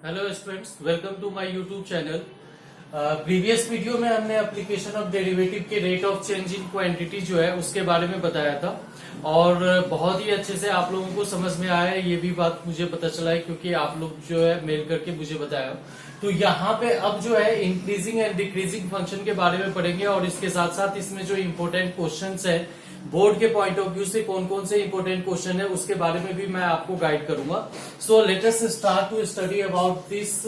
Hello students, welcome to my YouTube channel. Previous video में हमने application of derivative के rate of change in quantity जो है उसके बारे में बताया था और बहुत ही अच्छे से आप लोगों को समझ में आया है। ये भी बात मुझे पता चला है क्योंकि आप लोग जो है मेल करके मुझे बताया। तो यहाँ पे अब जो है इंक्रीजिंग एंड डिक्रीजिंग फंक्शन के बारे में पढ़ेंगे और इसके साथ साथ इसमें जो इम्पोर्टेंट क्वेश्चंस है बोर्ड के पॉइंट ऑफ व्यू से कौन कौन से इंपोर्टेंट क्वेश्चन है उसके बारे में भी मैं आपको गाइड करूंगा। So let us start to study about this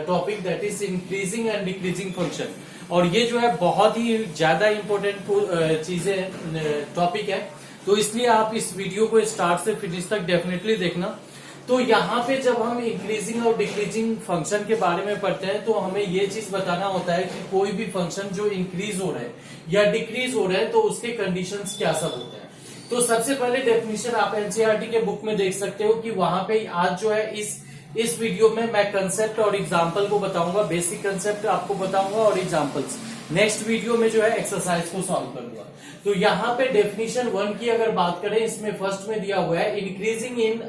topic that is increasing and decreasing function. और ये जो है बहुत ही ज्यादा इंपॉर्टेंट चीजें टॉपिक है, तो इसलिए आप इस वीडियो को स्टार्ट से फिनिश तक डेफिनेटली देखना। तो यहाँ पे जब हम इंक्रीजिंग और डिक्रीजिंग फंक्शन के बारे में पढ़ते हैं तो हमें ये चीज बताना होता है कि कोई भी फंक्शन जो इंक्रीज हो रहा है या डिक्रीज हो रहा है तो उसके कंडीशंस क्या सब होते हैं। तो सबसे पहले डेफिनेशन आप एनसीईआरटी के बुक में देख सकते हो कि वहां पे आज जो है इस वीडियो में मैं कंसेप्ट और एग्जाम्पल को बताऊंगा, बेसिक कंसेप्ट आपको बताऊंगा और एग्जाम्पल्स। नेक्स्ट वीडियो में जो है एक्सरसाइज को सॉल्व करूंगा। तो यहाँ पे डेफिनेशन 1 की अगर बात करें, इसमें फर्स्ट में दिया हुआ है increasing in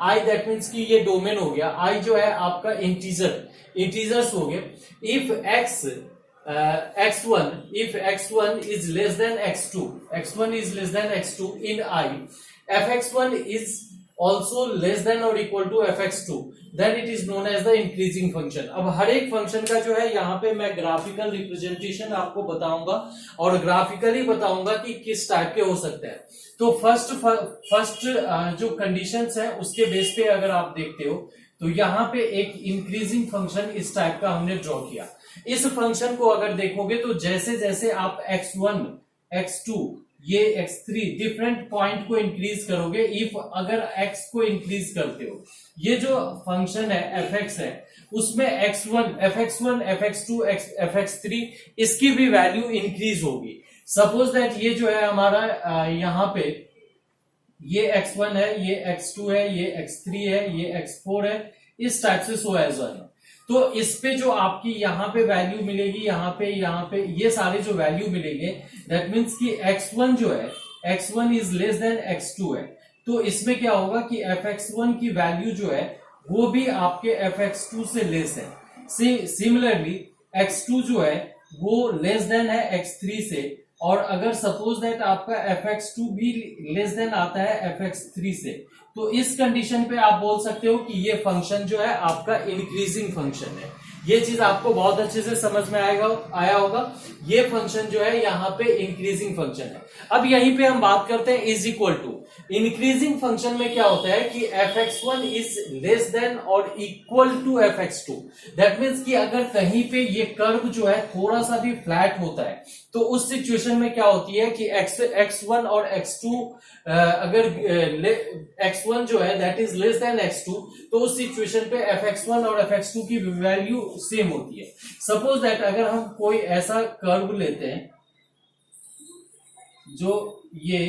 I that means कि ये डोमेन हो गया। आई जो है आपका इंटीजर्स हो गए। If x1 is less than x2 in I, fx1 is also less than or equal to fx2, then it is known as the increasing function। अब हर एक फंक्शन का जो है यहाँ पे मैं ग्राफिकल रिप्रेजेंटेशन आपको बताऊंगा और ग्राफिकली बताऊंगा कि किस टाइप के हो सकते हैं। तो फर्स्ट जो कंडीशंस है उसके बेस पे अगर आप देखते हो तो यहाँ पे एक इंक्रीजिंग फंक्शन इस टाइप का हमने ड्रॉ किया। इस फंक्शन को अगर देखोगे तो जैसे जैसे आप x1, x2, ये x3 डिफरेंट पॉइंट को इंक्रीज करोगे, इफ अगर x को इंक्रीज करते हो, ये जो फंक्शन है fx है उसमें x1, fx1, fx2, fx3 इसकी भी वैल्यू इंक्रीज होगी। सपोज दैट ये जो है हमारा यहाँ पे ये x1 है, ये x2 है, ये x3 है, ये x4 है, इस टाइप से सो एज ऑन। तो इस पे जो आपकी यहाँ पे वैल्यू मिलेगी, यहाँ पे ये सारे जो वैल्यू मिलेंगे दैट मीन्स कि x1 जो है x1 is less then x2 है। तो इसमें क्या होगा कि fx1 की वैल्यू जो है वो भी आपके fx2 से लेस है। सिमिलरली x2 जो है वो लेस देन है x3 से, और अगर सपोज दैट आपका fx2 भी लेस देन आता है fx3 से, तो इस कंडीशन पे आप बोल सकते हो कि ये फंक्शन जो है आपका इंक्रीजिंग फंक्शन है। ये चीज आपको बहुत अच्छे से समझ में आया होगा। ये फंक्शन जो है यहाँ पे इंक्रीजिंग फंक्शन है। अब यहीं पे हम बात करते हैं is equal to. Increasing function में क्या होता है कि fx1 इज लेस देन और equal to fx2। That means कि अगर कहीं पे ये कर्व जो है थोड़ा सा भी फ्लैट होता है तो उस सिचुएशन में क्या होती है कि x1 और x2 अगर x1 जो है that is less then x2, तो उस सिचुएशन पे fx1 और fx2 की वैल्यू सेम होती है। सपोज दैट अगर हम कोई ऐसा कर्व लेते हैं जो ये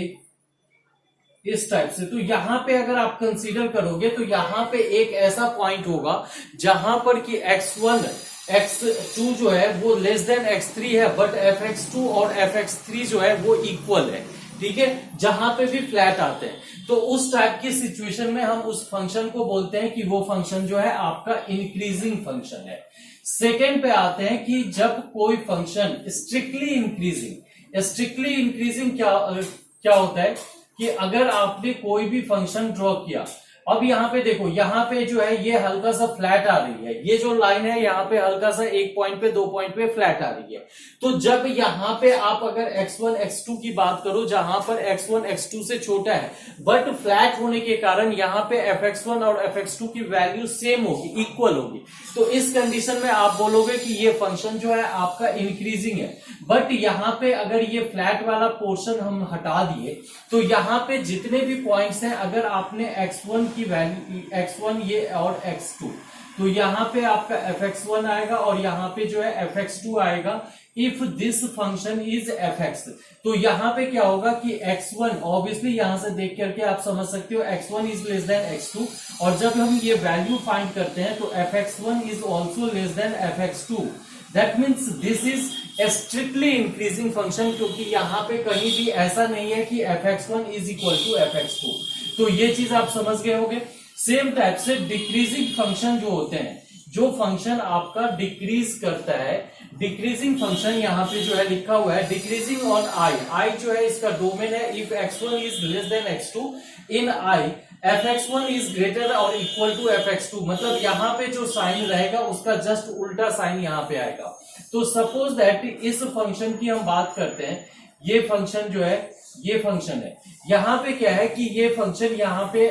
इस टाइप से, तो यहां पे अगर आप कंसीडर करोगे तो यहां पे एक ऐसा पॉइंट होगा जहां पर कि x1 x2 जो है वो लेस देन x3 है, बट fx2 और fx3 जो है वो इक्वल है। ठीक है, जहां पे भी फ्लैट आते हैं तो उस टाइप की सिचुएशन में हम उस फंक्शन को बोलते हैं कि वो फंक्शन जो है आपका इंक्रीजिंग फंक्शन है। सेकेंड पे आते हैं कि जब कोई फंक्शन स्ट्रिक्टली इंक्रीजिंग क्या होता है कि अगर आपने कोई भी फंक्शन ड्रॉ किया, अब यहाँ पे देखो, यहाँ पे जो है ये हल्का सा फ्लैट आ रही है, ये जो लाइन है यहाँ पे हल्का सा एक पॉइंट पे 2 पॉइंट पे फ्लैट आ रही है। तो जब यहाँ पे आप अगर x1 x2 की बात करो जहां पर x1 x2 से छोटा है बट फ्लैट होने के कारण यहाँ पे fx1 और fx2 की वैल्यू सेम होगी, इक्वल होगी, तो इस कंडीशन में आप बोलोगे कि ये फंक्शन जो है आपका इंक्रीजिंग है। बट यहाँ पे अगर ये फ्लैट वाला पोर्शन हम हटा दिए तो यहाँ पे जितने भी पॉइंट्स हैं, अगर आपने x1 की वैल्यू x1 ये और x2, तो यहाँ पे आपका fx1 आएगा और यहाँ पे जो है fx2 आएगा। If this function is fx, तो यहाँ पे क्या होगा कि x1 ऑब्वियसली यहां से देख करके आप समझ सकते हो x1 is less then x2, और जब हम ये वैल्यू फाइंड करते हैं तो fx1 is also less than fx2। That means this is strictly increasing function, क्योंकि यहाँ पे कहीं भी ऐसा नहीं है कि fx1 is equal to fx2। तो ये चीज आप समझ गए होंगे। सेम टाइप से डिक्रीजिंग फंक्शन जो होते हैं, जो फंक्शन आपका डिक्रीज करता है, डिक्रीजिंग फंक्शन यहाँ पे जो है लिखा हुआ है डिक्रीजिंग ऑन आई, आई जो है इसका डोमेन है if x1 is less then x2 in I fx1 is greater और इक्वल टू fx2, मतलब यहाँ पे जो साइन रहेगा उसका जस्ट उल्टा साइन यहाँ पे आएगा। तो सपोज दैट इस फंक्शन की हम बात करते हैं, ये फंक्शन जो है ये फंक्शन है, यहाँ पे क्या है कि ये फंक्शन यहाँ पे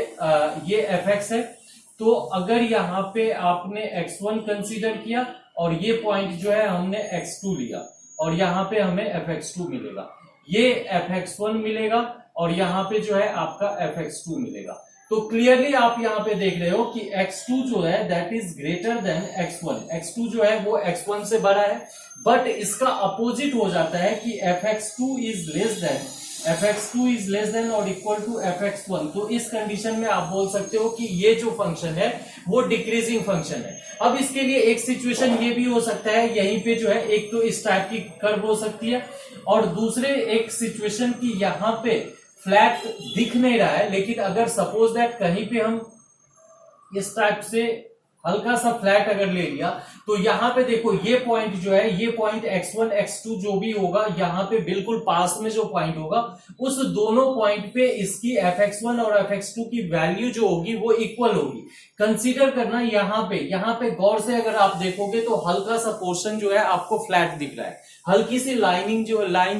ये fx है, तो अगर यहाँ पे आपने x1 कंसीडर किया और ये पॉइंट जो है हमने x2 लिया और यहाँ पे हमें fx2 मिलेगा, ये fx1 मिलेगा और यहाँ पे जो है आपका fx2 मिलेगा। तो क्लियरली आप यहाँ पे देख रहे हो कि x2 जो है that is greater than x1, x2 जो है वो x1 से बड़ा है, बट इसका अपोजिट हो जाता है कि fx2 इज लेस देन और इक्वल टू fx1। तो इस कंडीशन में आप बोल सकते हो कि ये जो फंक्शन है वो डिक्रीजिंग फंक्शन है। अब इसके लिए एक सिचुएशन ये भी हो सकता है, यहीं पे जो है एक तो इस टाइप की कर्व हो सकती है और दूसरे एक सिचुएशन की यहाँ पे फ्लैट दिख नहीं रहा है, लेकिन अगर सपोज दैट कहीं पे हम इस टाइप से हल्का सा फ्लैट अगर ले लिया तो यहाँ पे देखो ये पॉइंट जो है, ये पॉइंट x1 x2 जो भी होगा यहाँ पे बिल्कुल पास में जो पॉइंट होगा उस दोनों पॉइंट पे इसकी fx1 और fx2 की वैल्यू जो होगी वो इक्वल होगी। कंसीडर करना यहाँ पे गौर से अगर आप देखोगे तो हल्का सा पोर्शन जो है आपको फ्लैट दिख रहा है, हल्की सी लाइन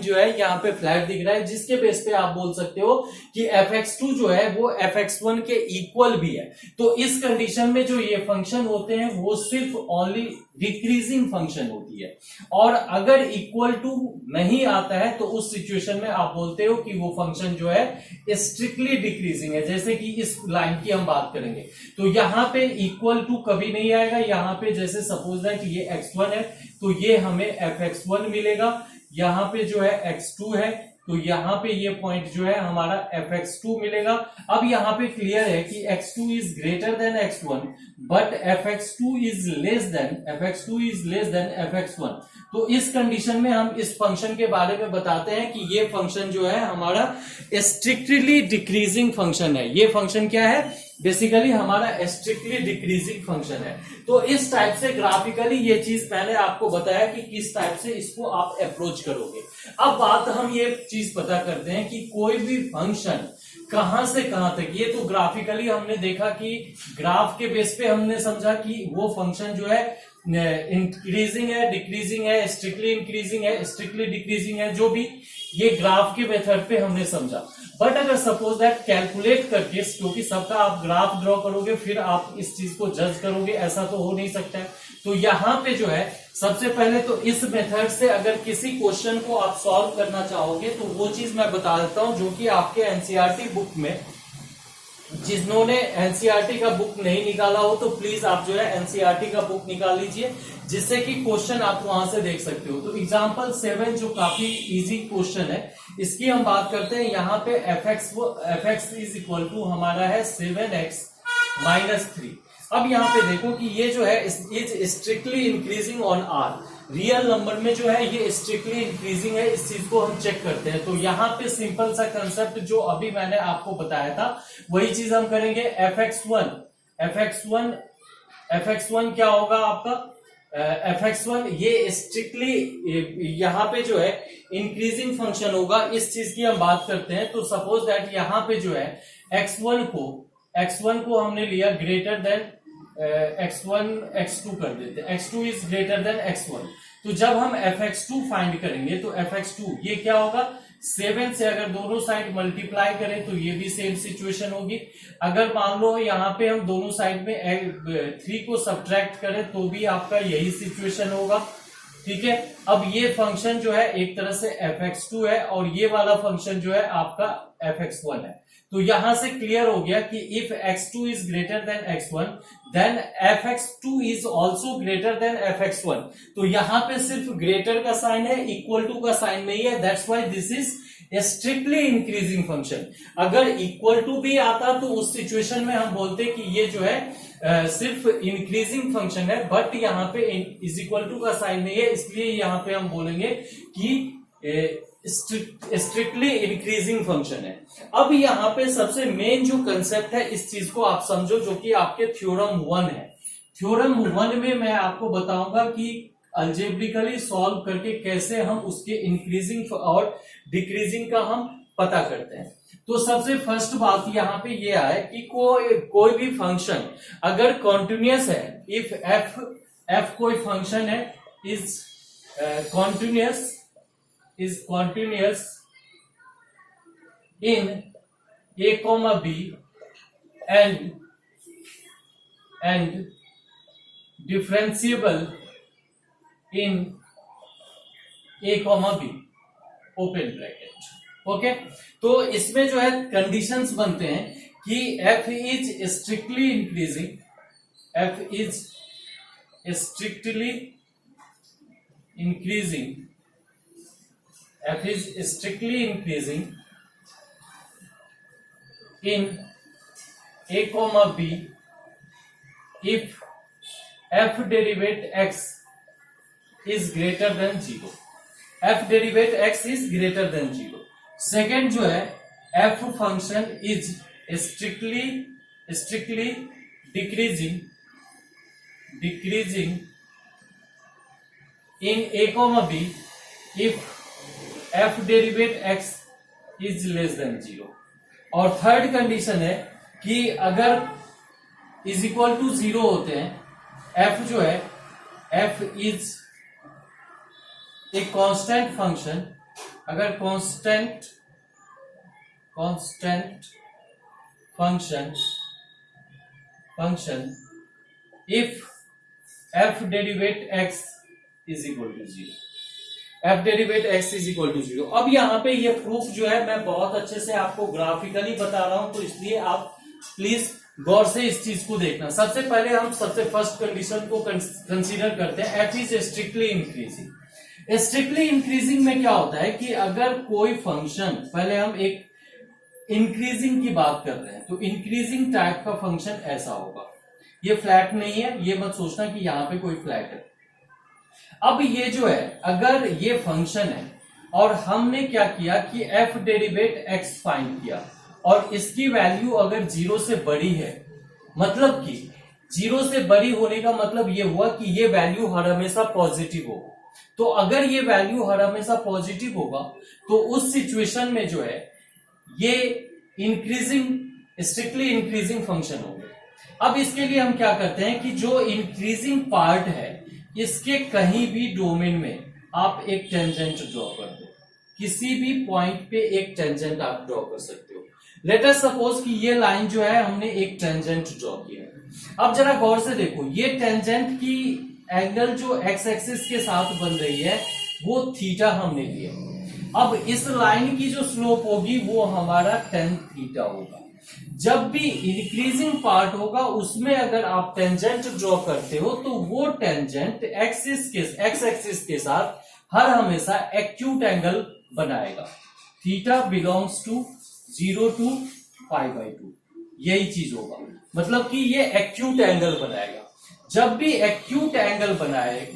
जो है यहाँ पे फ्लैट दिख रहा है, जिसके बेस पे आप बोल सकते हो कि fx2 जो है वो fx1 के इक्वल भी है। तो इस कंडीशन में जो ये फंक्शन होते हैं वो सिर्फ ओनली डिक्रीजिंग फंक्शन होती है, और अगर इक्वल टू नहीं आता है तो उस सिचुएशन में आप बोलते हो कि वो फंक्शन जो है स्ट्रिक्टली डिक्रीजिंग है। जैसे कि इस लाइन की हम बात करेंगे तो यहाँ पे इक्वल टू कभी नहीं आएगा, यहाँ पे जैसे सपोज दैट ये x1 है तो ये हमें fx1 मिलेगा, यहाँ पे जो है x2 है तो यहाँ पे ये पॉइंट जो है हमारा fx2 मिलेगा। अब यहाँ पे क्लियर है कि x2 is greater than x1 but fx2 is less then fx1। तो इस कंडीशन में हम इस फंक्शन के बारे में बताते हैं कि ये फंक्शन जो है हमारा स्ट्रिक्टली डिक्रीजिंग फंक्शन है। ये फंक्शन क्या है, बेसिकली हमारा स्ट्रिक्टली डिक्रीजिंग फंक्शन है। तो इस टाइप से ग्राफिकली ये चीज मैंने आपको बताया कि किस टाइप से इसको आप अप्रोच करोगे। अब बात हम ये चीज पता करते हैं कि कोई भी फंक्शन कहां से कहां तक, ये तो ग्राफिकली हमने देखा कि ग्राफ के बेस पे हमने समझा कि वो फंक्शन जो है इंक्रीजिंग है, डिक्रीजिंग है, स्ट्रिक्टली इंक्रीजिंग है, स्ट्रिक्टली डिक्रीजिंग है, जो भी ये ग्राफ के मेथड पे हमने समझा। बट अगर सपोज दैट कैलकुलेट करके, क्योंकि सबका आप ग्राफ ड्रॉ करोगे फिर आप इस चीज को जज करोगे, ऐसा तो हो नहीं सकता है। तो यहाँ पे जो है सबसे पहले तो इस मेथड से अगर किसी क्वेश्चन को आप सॉल्व करना चाहोगे तो वो चीज मैं बता देता हूं, जो कि आपके एनसीईआरटी बुक में, जिन्होंने एनसीईआरटी का बुक नहीं निकाला हो तो प्लीज आप जो है एनसीईआरटी का बुक निकाल लीजिए, जिससे कि क्वेश्चन आप वहां से देख सकते हो। तो एग्जांपल 7 जो काफी इजी क्वेश्चन है, इसकी हम बात करते हैं। यहाँ पे fx इज इक्वल टू हमारा है 7x माइनस 3। अब यहाँ पे देखो कि ये जो है is strictly increasing on r, real number में जो है ये स्ट्रिक्टली इंक्रीजिंग है, इस चीज को हम चेक करते हैं। तो यहाँ पे सिंपल सा कंसेप्ट जो अभी मैंने आपको बताया था वही चीज हम करेंगे। fx1 क्या होगा आपका, fx1 ये स्ट्रिक्टली यहाँ पे जो है इंक्रीजिंग फंक्शन होगा, इस चीज की हम बात करते हैं। तो सपोज दैट यहाँ पे जो है x1 को हमने लिया ग्रेटर देन x1 x2 कर देते, x2 is greater than x1। तो जब हम fx2 फाइंड करेंगे तो fx2 ये क्या होगा, 7 से अगर दोनों साइड मल्टीप्लाई करें तो ये भी सेम सिचुएशन होगी। अगर मान लो यहाँ पे हम दोनों साइड में 3 को सब्ट्रैक्ट करें तो भी आपका यही सिचुएशन होगा, ठीक है। अब ये फंक्शन जो है एक तरह से fx2 है और ये वाला फंक्शन जो है आपका fx1 है। तो यहां से क्लियर हो गया कि if x2 is greater than x1 then fx2 is also greater than fx1। तो यहां पे सिर्फ ग्रेटर का साइन है, इक्वल टू का साइन नहीं है, that's why this is strictly increasing function. अगर इक्वल टू भी आता तो उस सिचुएशन में हम बोलते कि ये जो है सिर्फ इंक्रीजिंग फंक्शन है, बट यहाँ पे इज इक्वल टू का साइन नहीं है, इसलिए यहाँ पे हम बोलेंगे कि स्ट्रिक्टली इंक्रीजिंग फंक्शन है। अब यहाँ पे सबसे मेन जो कंसेप्ट है इस चीज को आप समझो, जो कि आपके थ्योरम 1 है। थ्योरम 1 में मैं आपको बताऊंगा कि अलजेब्रिकली सॉल्व करके कैसे हम उसके इंक्रीजिंग और डिक्रीजिंग का हम पता करते हैं। तो सबसे फर्स्ट बात यहाँ पे ये है कि कोई भी फंक्शन अगर कॉन्टिन्यूअस है, इफ एफ कोई फंक्शन है is continuous in a comma b and differentiable in a comma b open bracket. Okay, तो इसमें जो है कंडीशंस बनते हैं कि f is strictly increasing, f is strictly increasing, f is strictly increasing in a comma b if f derivative x is greater than 0, f derivative x is greater than 0। Second जो है f function is strictly decreasing in a comma b if f derivative x is less then 0। और third condition है कि अगर is equal to 0 होते हैं, f जो है f is a constant function, अगर constant function if f derivative x is equal to 0, f derivative x is equal to 0। अब यहाँ पे ये प्रूफ जो है मैं बहुत अच्छे से आपको ग्राफिकली बता रहा हूं, तो इसलिए आप प्लीज गौर से इस चीज को देखना। सबसे पहले हम सबसे फर्स्ट कंडीशन को कंसीडर करते हैं, f is strictly increasing. Strictly increasing में क्या होता है कि अगर कोई फंक्शन, पहले हम एक इंक्रीजिंग की बात कर रहे हैं, तो इंक्रीजिंग टाइप का फंक्शन ऐसा होगा। ये फ्लैट नहीं है, ये मत सोचना कि यहां पे कोई फ्लैट है। अब ये जो है, अगर ये फंक्शन है और हमने क्या किया कि f डेरिवेट x फाइंड किया और इसकी वैल्यू अगर 0 से बड़ी है, मतलब कि 0 से बड़ी होने का मतलब ये हुआ कि ये वैल्यू हर हमेशा पॉजिटिव होगा। तो अगर ये वैल्यू हर हमेशा पॉजिटिव होगा तो उस सिचुएशन में जो है ये स्ट्रिक्टली इंक्रीजिंग फंक्शन होगा। अब इसके लिए हम क्या करते हैं कि जो इंक्रीजिंग पार्ट है इसके कहीं भी डोमेन में आप एक टेंजेंट ड्रॉ कर दो, किसी भी पॉइंट पे एक टेंजेंट आप ड्रॉ कर सकते हो। लेट अस सपोज कि ये लाइन जो है हमने एक टेंजेंट ड्रॉ किया है। अब जरा गौर से देखो, ये टेंजेंट की एंगल जो एक्स एक्सिस के साथ बन रही है वो थीटा हमने लिया। अब इस लाइन की जो स्लोप होगी वो हमारा tan थीटा होगा। जब भी इंक्रीजिंग पार्ट होगा उसमें अगर आप टेंजेंट ड्रॉ करते हो तो वो टेंजेंट एक्स एक्सिस के साथ हर हमेशा एक्यूट एंगल बनाएगा। थीटा बिलोंग्स टू 0 to π/2, यही चीज होगा, मतलब कि ये एक्यूट एंगल बनाएगा। जब भी एक्यूट एंगल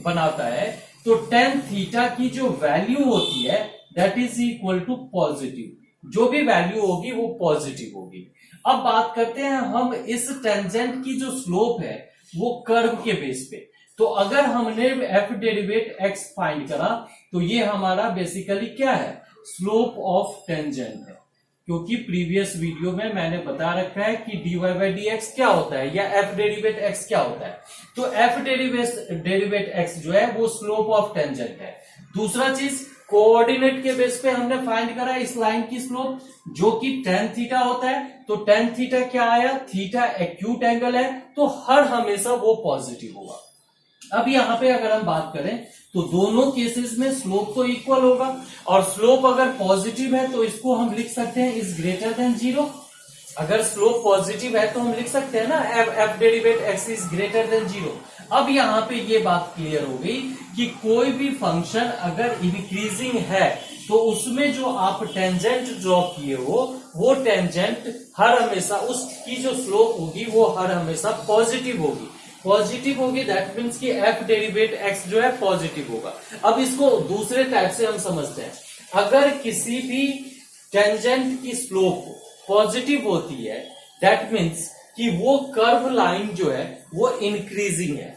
बनाता है तो tan थीटा की जो वैल्यू होती है that is equal to positive. जो भी वैल्यू होगी वो पॉजिटिव होगी। अब बात करते हैं हम इस टेंजेंट की जो स्लोप है वो कर्व के बेस पे। तो अगर हमने f डेरिवेट x फाइंड करा तो ये हमारा बेसिकली क्या है, स्लोप ऑफ टेंजेंट है। क्योंकि प्रीवियस वीडियो में मैंने बता रखा है कि dy/dx क्या होता है या f डेरिवेट x क्या होता है। तो f डेरिवेट x जो है वो स्लोप ऑफ टेंजेंट है। दूसरा चीज, कोऑर्डिनेट के बेस पे हमने फाइंड करा इस लाइन की स्लोप जो कि tan थीटा होता है। तो tan थीटा क्या आया, थीटा एक्यूट एंगल है तो हर हमेशा वो पॉजिटिव होगा। अब यहां पे अगर हम बात करें तो दोनों केसेस में स्लोप तो इक्वल होगा और स्लोप अगर पॉजिटिव है तो इसको हम लिख सकते हैं इज ग्रेटर देन 0। अगर स्लोप पॉजिटिव है तो हम लिख सकते हैं ना f derivative x is greater then 0। अब यहां पे ये बात क्लियर हो गई कि कोई भी फंक्शन अगर इंक्रीजिंग है तो उसमें जो आप टेंजेंट ड्रॉ किए हो वो टेंजेंट हर हमेशा उसकी जो स्लोप होगी वो हर हमेशा पॉजिटिव होगी। पॉजिटिव होगी दैट मीन्स कि f डेरिवेट x जो है पॉजिटिव होगा। अब इसको दूसरे टाइप से हम समझते हैं। अगर किसी भी टेंजेंट की स्लोप पॉजिटिव होती है, दैट मीन्स कि वो कर्व लाइन जो है वो इंक्रीजिंग है,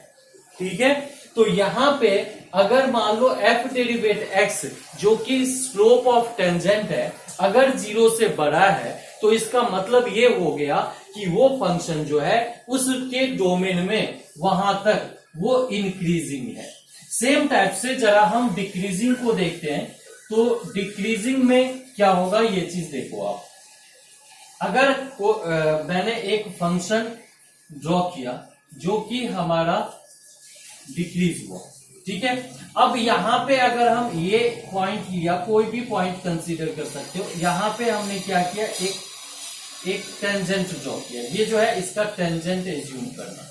ठीक है। तो यहां पे अगर मान लो एफ डेरिवेट एक्स जो कि स्लोप ऑफ टेंजेंट है अगर 0 से बड़ा है, तो इसका मतलब ये हो गया कि वो फंक्शन जो है उसके डोमेन में वहां तक वो इंक्रीजिंग है। सेम टाइप से जरा हम डिक्रीजिंग को देखते हैं, तो डिक्रीजिंग में क्या होगा ये चीज देखो आप। अगर मैंने एक फंक्शन ड्रॉ किया जो कि हमारा डिक्रीज हुआ, ठीक है। अब यहां पे अगर हम ये पॉइंट लिया, कोई भी पॉइंट कंसीडर कर सकते हो, यहां पे हमने क्या किया, एक टेंजेंट ड्रॉ किया। ये जो है इसका टेंजेंट एज्यूम करना,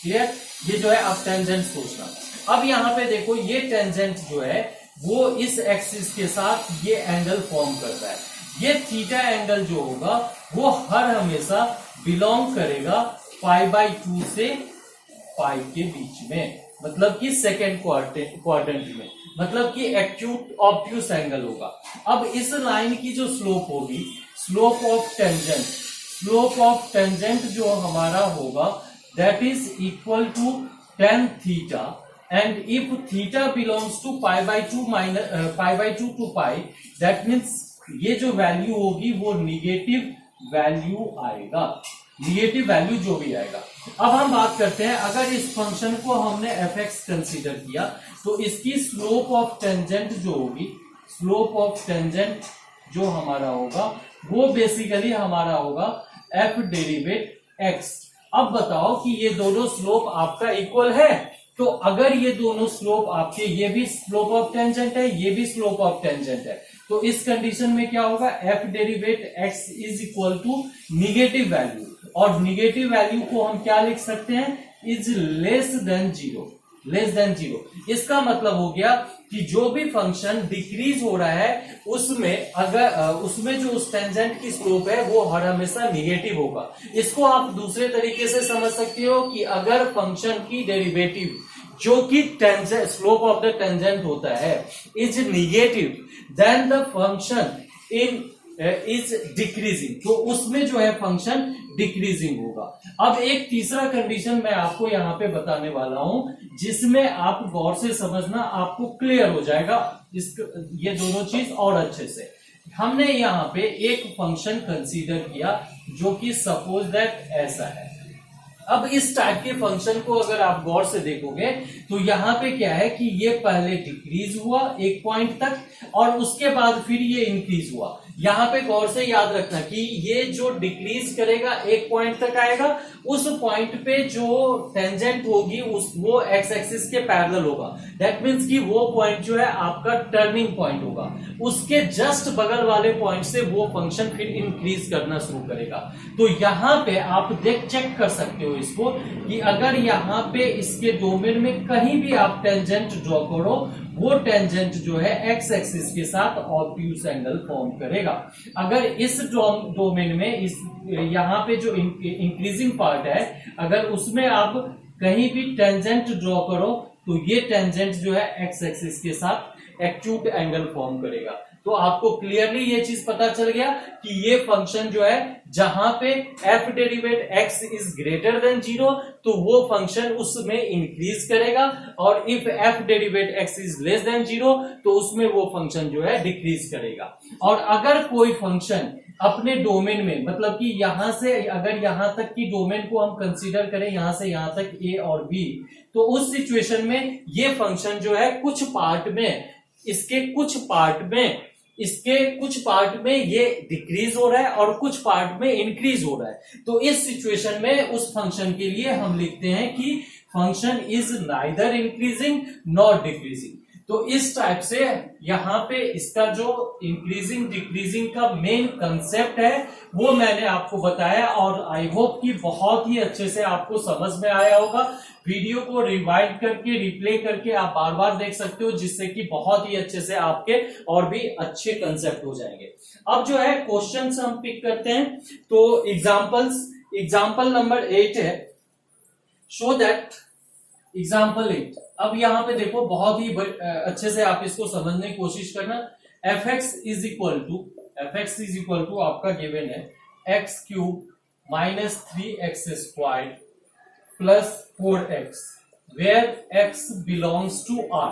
क्लियर। ये जो है आप टेंजेंट सोचना। अब यहां पे देखो ये टेंजेंट जो है वो इस एक्सिस के साथ ये एंगल फॉर्म करता है। ये थीटा एंगल जो होगा वो हर हमेशा बिलोंग करेगा π/2 से पाई के बीच में, मतलब कि सेकेंड क्वाड्रेंट में, मतलब कि एक्यूट ऑब्ट्यूस एंगल होगा। अब इस लाइन की जो स्लोप होगी, स्लोप ऑफ टेंजेंट जो हमारा होगा that is equal to tan theta, and if theta belongs to π/2 to pi, that means ये जो वैल्यू होगी वो निगेटिव वैल्यू आएगा, निगेटिव वैल्यू जो भी आएगा। अब हम बात करते हैं, अगर इस फंक्शन को हमने fx कंसीडर किया तो इसकी स्लोप ऑफ टेंजेंट जो होगी, स्लोप ऑफ टेंजेंट जो हमारा होगा वो बेसिकली हमारा होगा f डेरिवेट x। अब बताओ कि ये दोनों स्लोप आपका इक्वल है, तो अगर ये दोनों स्लोप आपके, ये भी स्लोप ऑफ टेंजेंट है, ये भी स्लोप ऑफ टेंजेंट है, तो इस कंडीशन में क्या होगा, f derivative x is equal to negative value, और निगेटिव वैल्यू को हम क्या लिख सकते हैं, इज लेस देन जीरो। इसका मतलब हो गया कि जो भी फंक्शन डिक्रीज हो रहा है उसमें अगर उसमें जो उस टेंजेंट की स्लोप है वो हर हमेशा निगेटिव होगा। इसको आप दूसरे तरीके से समझ सकते हो कि अगर फंक्शन की डेरिवेटिव जो कि स्लोप ऑफ द टेंजेंट होता है is negative, then the function is decreasing, तो उसमें जो है फंक्शन डिक्रीजिंग होगा। अब एक तीसरा कंडीशन मैं आपको यहां पे बताने वाला हूं जिसमें आप गौर से समझना, आपको क्लियर हो जाएगा ये दोनों चीज और अच्छे से। हमने यहां पे एक फंक्शन कंसीडर किया जो कि सपोज दैट ऐसा है। अब इस टाइप के फंक्शन को अगर आप गौर से देखोगे तो यहां पे क्या है कि ये पहले डिक्रीज हुआ एक पॉइंट तक और उसके बाद फिर ये इंक्रीज हुआ। यहां पे गौर से याद रखना कि ये जो डिक्रीज करेगा एक पॉइंट तक आएगा, उस पॉइंट पे जो टेंजेंट होगी वो एक्स एक्सिस के पैरेलल होगा। दैट मीन्स कि वो पॉइंट जो है आपका टर्निंग पॉइंट होगा, उसके जस्ट बगल वाले पॉइंट से वो फंक्शन फिर इंक्रीज करना शुरू करेगा। तो यहां पे आप चेक कर सकते हो इसको कि अगर यहां पे इसके डोमेन में कहीं भी आप टेंजेंट ड्रॉ करो, वो टेंजेंट जो है एक्स एक्सिस के साथ ऑब्ट्यूस एंगल फॉर्म करेगा। अगर इस डोमेन में इस यहां पे जो इंक्रीजिंग पार्ट है अगर उसमें आप कहीं भी टेंजेंट ड्रॉ करो तो ये टेंजेंट जो है एक्स एक्सिस के साथ एक्यूट एंगल फॉर्म करेगा। तो आपको क्लियरली ये चीज पता चल गया कि ये फंक्शन जो है जहां पे f derivative x is greater then 0 तो वो फंक्शन उसमें इंक्रीज करेगा, और if f derivative x is less then 0 तो उसमें वो फंक्शन जो है डिक्रीज करेगा। और अगर कोई फंक्शन अपने डोमेन में, मतलब कि यहां से अगर यहां तक की डोमेन को हम कंसीडर करें, यहां से यहां तक a और b, तो उस सिचुएशन में ये फंक्शन जो है कुछ पार्ट में इसके कुछ पार्ट में ये डिक्रीज हो रहा है और कुछ पार्ट में इंक्रीज हो रहा है। तो इस सिचुएशन में उस फंक्शन के लिए हम लिखते हैं कि function is neither increasing nor decreasing. तो इस टाइप से यहां पे इसका जो इंक्रीजिंग डिक्रीजिंग का मेन कंसेप्ट है वो मैंने आपको बताया, और आई होप कि बहुत ही अच्छे से आपको समझ में आया होगा। वीडियो को रिवाइंड करके रिप्ले करके आप बार बार देख सकते हो, जिससे कि बहुत ही अच्छे से आपके और भी अच्छे कंसेप्ट हो जाएंगे। अब जो है क्वेश्चंस हम पिक करते हैं, तो एग्जाम्पल नंबर 8 है, शो दैट एग्जाम्पल 8। अब यहां पे देखो बहुत ही अच्छे से आप इसको समझने की कोशिश करना। F X is equal to आपका गिवन है X cube minus 3x square plus 4x where x belongs to r,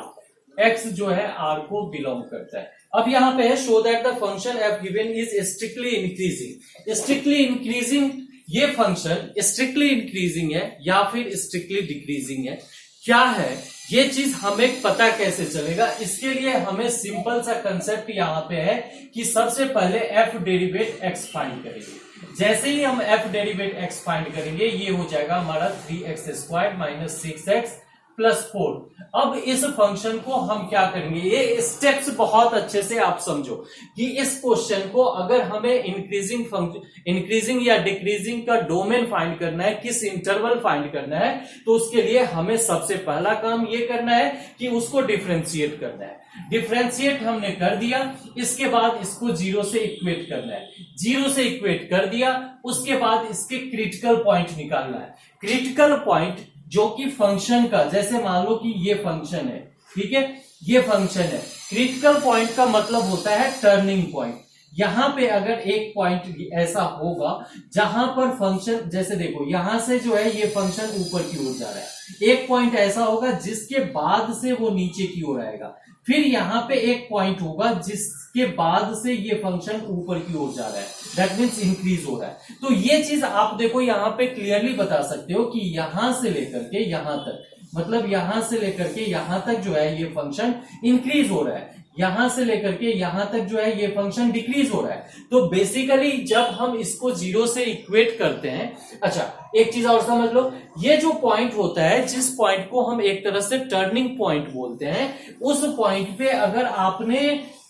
x जो है r को बिलोंग करता है। अब यहां पे है show that the function f given is strictly increasing. Strictly increasing, ये फंक्शन स्ट्रिक्टली इंक्रीजिंग है या फिर स्ट्रिक्टली डिक्रीजिंग है, क्या है ये चीज हमें पता कैसे चलेगा? इसके लिए हमें सिंपल सा कंसेप्ट यहां पे है कि सबसे पहले f डेरिवेट x फाइंड करेंगे। जैसे ही हम f डेरिवेट x फाइंड करेंगे ये हो जाएगा हमारा 3x square minus 6x plus 4। अब इस फंक्शन को हम क्या करेंगे, ये स्टेप्स बहुत अच्छे से आप समझो कि इस क्वेश्चन को अगर हमें इंक्रीजिंग या डिक्रीजिंग का डोमेन फाइंड करना है, किस इंटरवल फाइंड करना है, तो उसके लिए हमें सबसे पहला काम ये करना है कि उसको डिफरेंशिएट करना है। डिफरेंशिएट हमने कर दिया, इसके बाद इसको 0 से इक्वेट करना है। 0 से इक्वेट कर दिया, उसके बाद इसके क्रिटिकल पॉइंट निकालना है। क्रिटिकल पॉइंट जो कि फंक्शन का, जैसे मान लो कि ये फंक्शन है, ठीक है, ये फंक्शन है। क्रिटिकल पॉइंट का मतलब होता है टर्निंग पॉइंट। यहां पे अगर एक पॉइंट ऐसा होगा जहां पर फंक्शन, जैसे देखो यहां से जो है ये फंक्शन ऊपर की ओर जा रहा है, एक पॉइंट ऐसा होगा जिसके बाद से वो नीचे की ओर आएगा, फिर यहां पे एक पॉइंट होगा जिसके बाद से ये फंक्शन ऊपर की ओर जा रहा है, दैट मीन्स इंक्रीज हो रहा है। तो ये चीज आप देखो यहां पे क्लियरली बता सकते हो कि यहां से लेकर के यहां तक, मतलब यहां से लेकर के यहां तक जो है ये फंक्शन इंक्रीज हो रहा है, यहां से लेकर के यहां तक जो है ये फंक्शन डिक्रीज हो रहा है। तो बेसिकली जब हम इसको 0 से इक्वेट करते हैं, अच्छा एक चीज और समझ लो, ये जो पॉइंट होता है, जिस पॉइंट को हम एक तरह से टर्निंग पॉइंट बोलते हैं, उस पॉइंट पे अगर आपने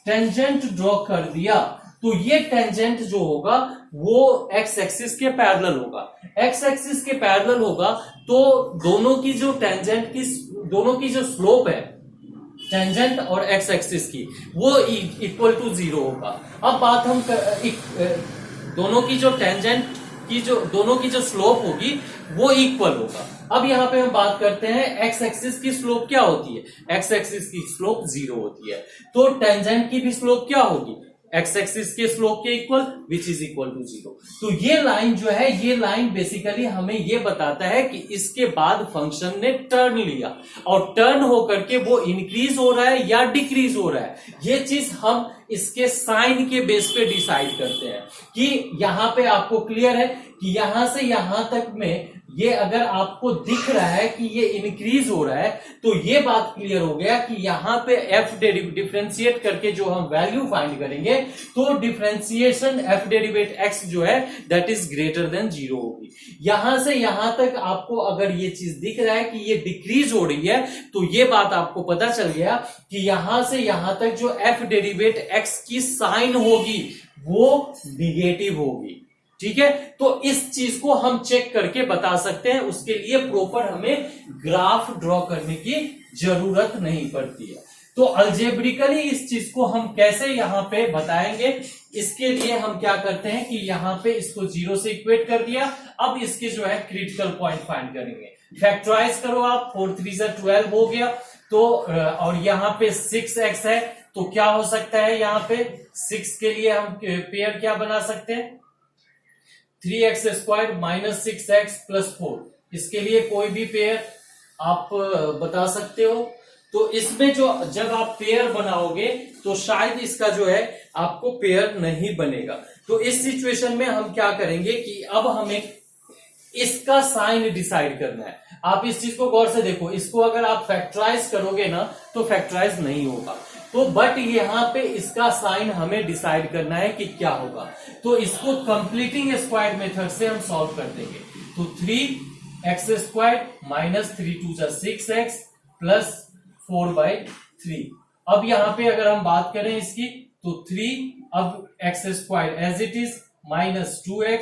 टेंजेंट ड्रॉ कर दिया तो ये टेंजेंट जो होगा वो एक्स एक्सिस के पैरेलल होगा। एक्स एक्सिस के पैरेलल होगा तो दोनों की जो टेंजेंट की, दोनों की जो स्लोप है टेंजेंट और एक्स एक्सिस की, वो इक्वल टू 0 होगा। अब बात हम दोनों की जो टेंजेंट की, जो दोनों की जो स्लोप होगी वो इक्वल होगा। अब यहां पे हम बात करते हैं एक्स एक्सिस की स्लोप क्या होती है, एक्स एक्सिस की स्लोप 0 होती है, तो टेंजेंट की भी स्लोप क्या होगी, एक्स एक्सिस के स्लोप के equal, which is equal to 0। तो ये लाइन जो है, ये लाइन बेसिकली हमें ये बताता है कि इसके बाद फंक्शन ने टर्न लिया और टर्न होकर के वो इंक्रीज हो रहा है या डिक्रीज हो रहा है। ये चीज हम इसके साइन के बेस पे डिसाइड करते हैं कि यहां पे आपको क्लियर है कि यहां से यहां तक में ये अगर आपको दिख रहा है कि ये इंक्रीज हो रहा है, तो ये बात क्लियर हो गया कि यहां पे एफ डिफरेंशिएट करके जो हम वैल्यू फाइंड करेंगे तो डिफरेंशिएशन एफ डेरिवेट एक्स जो है दैट इज ग्रेटर देन 0 होगी। यहां से यहां तक आपको अगर ये चीज दिख रहा है कि ये डिक्रीज हो रही है, तो ये बात आपको पता चल गया कि यहां से यहां तक जो एफ डेरिवेट एक्स की साइन होगी वो निगेटिव होगी, ठीक है। तो इस चीज को हम चेक करके बता सकते हैं, उसके लिए प्रॉपर हमें ग्राफ ड्रॉ करने की जरूरत नहीं पड़ती है। तो अल्जेब्रिकली इस चीज को हम कैसे यहां पे बताएंगे, इसके लिए हम क्या करते हैं कि यहां पे इसको 0 से इक्वेट कर दिया। अब इसके जो है क्रिटिकल पॉइंट फाइंड करेंगे। फैक्टराइज करो आप, 4 3 12 हो गया, तो और यहां पे 6x है, तो क्या हो सकता है, यहां पे 6 के लिए हम पेयर क्या बना सकते हैं, 3x square minus 6x plus 4। इसके लिए कोई भी पेयर आप बता सकते हो। तो इसमें जो जब आप पेयर बनाओगे तो शायद इसका जो है आपको पेयर नहीं बनेगा। तो इस सिचुएशन में हम क्या करेंगे कि अब हमें इसका साइन डिसाइड करना है। आप इस चीज को गौर से देखो, इसको अगर आप फैक्टराइज करोगे ना तो फैक्टराइज नहीं होगा, तो बट यहां पे इसका साइन हमें डिसाइड करना है कि क्या होगा। तो इसको कंप्लीटिंग स्क्वायर मेथड से हम सॉल्व कर देंगे। तो 3x square minus 3 2 6x plus 4/3। अब यहां पे अगर हम बात करें इसकी, तो 3 अब x square as it is minus 2x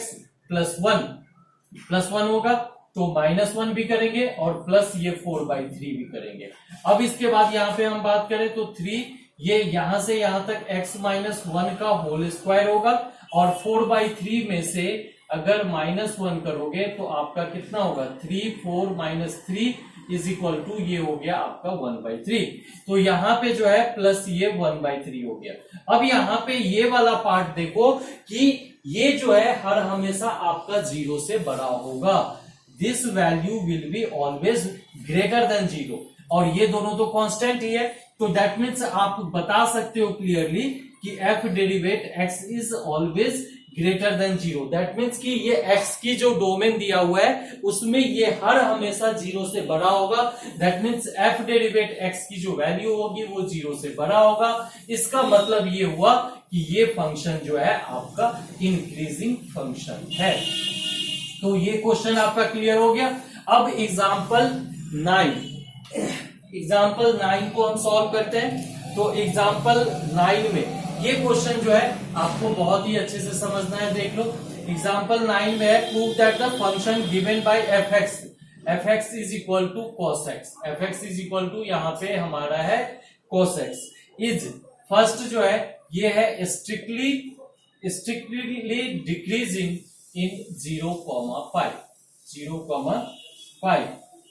plus 1 होगा, तो -1 भी करेंगे और प्लस ये 4/3 भी करेंगे। अब इसके बाद यहां पे हम बात करें तो 3 ये यहां से यहां तक x -1 का होल स्क्वायर होगा, और 4/3 में से अगर -1 करोगे तो आपका कितना होगा, 3 4 -3 इज इक्वल टू ये हो गया आपका 1/3। तो यहाँ पे जो है प्लस ये 1/3 हो गया। अब यहाँ पे ये वाला पार्ट देखो कि ये जो है हर हमेशा आपका 0 से बड़ा होगा। This value will be always greater than 0, और ये दोनों तो कांस्टेंट ही है। तो दैट मीन्स आप बता सकते हो क्लियरली कि F derivate X is always greater than 0। That means कि ये x की जो डोमेन दिया हुआ है उसमें ये हर हमेशा 0 से बड़ा होगा। That means F derivative x की जो वैल्यू होगी वो 0 से बड़ा होगा। इसका मतलब ये हुआ कि ये फंक्शन जो है आपका इंक्रीजिंग फंक्शन है। तो ये क्वेश्चन आपका क्लियर हो गया। अब एग्जाम्पल 9 को हम सॉल्व करते हैं। तो एग्जाम्पल 9 में ये क्वेश्चन जो है आपको बहुत ही अच्छे से समझना है। देख लो एग्जाम्पल 9 में है prove that the function given by F X is equal to cos X. F X is equal to यहाँ पे हमारा है कॉस एक्स इज फर्स्ट जो है ये है स्ट्रिक्टली डिक्रीजिंग इन 0,5